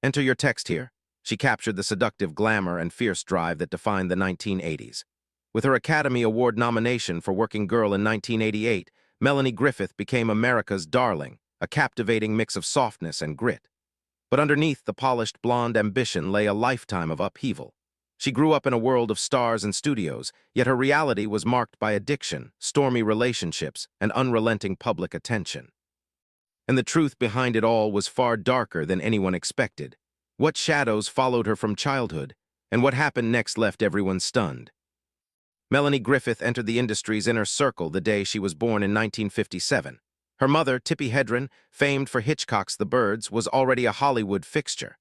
Enter your text here. She captured the seductive glamour and fierce drive that defined the 1980s. With her Academy Award nomination for Working Girl in 1988, Melanie Griffith became America's darling, a captivating mix of softness and grit. But underneath the polished blonde ambition lay a lifetime of upheaval. She grew up in a world of stars and studios, yet her reality was marked by addiction, stormy relationships, and unrelenting public attention. And the truth behind it all was far darker than anyone expected. What shadows followed her from childhood, and what happened next left everyone stunned. Melanie Griffith entered the industry's inner circle the day she was born in 1957. Her mother, Tippi Hedren, famed for Hitchcock's The Birds, was already a Hollywood fixture.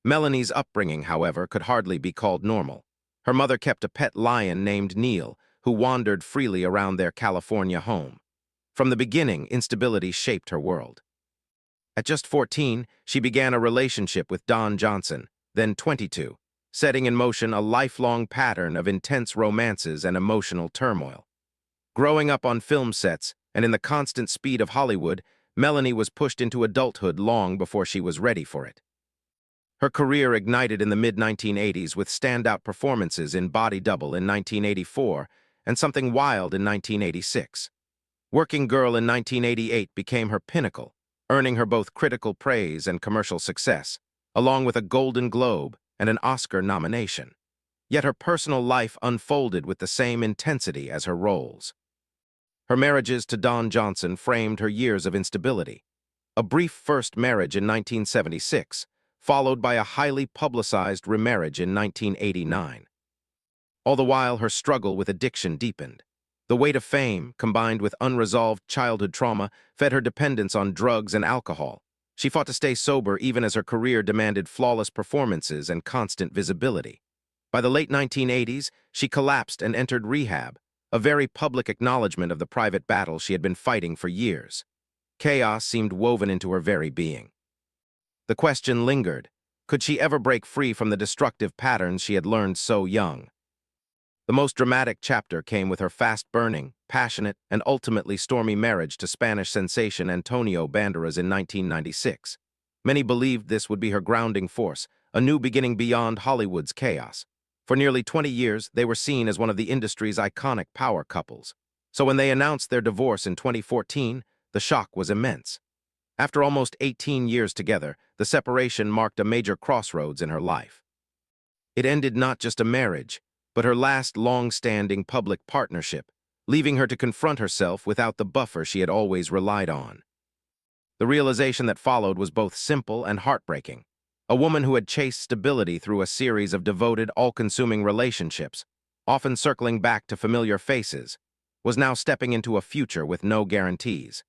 Melanie's upbringing, however, could hardly be called normal. Her mother kept a pet lion named Neil, who wandered freely around their California home. From the beginning, instability shaped her world. At just 14, she began a relationship with Don Johnson, then 22, setting in motion a lifelong pattern of intense romances and emotional turmoil. Growing up on film sets and in the constant speed of Hollywood, Melanie was pushed into adulthood long before she was ready for it. Her career ignited in the mid-1980s with standout performances in Body Double in 1984 and Something Wild in 1986. Working Girl in 1988 became her pinnacle, earning her both critical praise and commercial success, along with a Golden Globe and an Oscar nomination. Yet her personal life unfolded with the same intensity as her roles. Her marriages to Don Johnson framed her years of instability. A brief first marriage in 1976, followed by a highly publicized remarriage in 1989. All the while, her struggle with addiction deepened. The weight of fame, combined with unresolved childhood trauma, fed her dependence on drugs and alcohol. She fought to stay sober even as her career demanded flawless performances and constant visibility. By the late 1980s, she collapsed and entered rehab, a very public acknowledgement of the private battle she had been fighting for years. Chaos seemed woven into her very being. The question lingered: could she ever break free from the destructive patterns she had learned so young? The most dramatic chapter came with her fast-burning, passionate, and ultimately stormy marriage to Spanish sensation Antonio Banderas in 1996. Many believed this would be her grounding force, a new beginning beyond Hollywood's chaos. For nearly 20 years, they were seen as one of the industry's iconic power couples. So when they announced their divorce in 2014, the shock was immense. After almost 18 years together, the separation marked a major crossroads in her life. It ended not just a marriage, but her last long-standing public partnership, leaving her to confront herself without the buffer she had always relied on. The realization that followed was both simple and heartbreaking. A woman who had chased stability through a series of devoted, all-consuming relationships, often circling back to familiar faces, was now stepping into a future with no guarantees.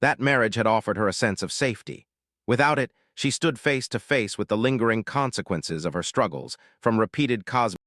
That marriage had offered her a sense of safety. Without it, she stood face to face with the lingering consequences of her struggles, from repeated cosmetic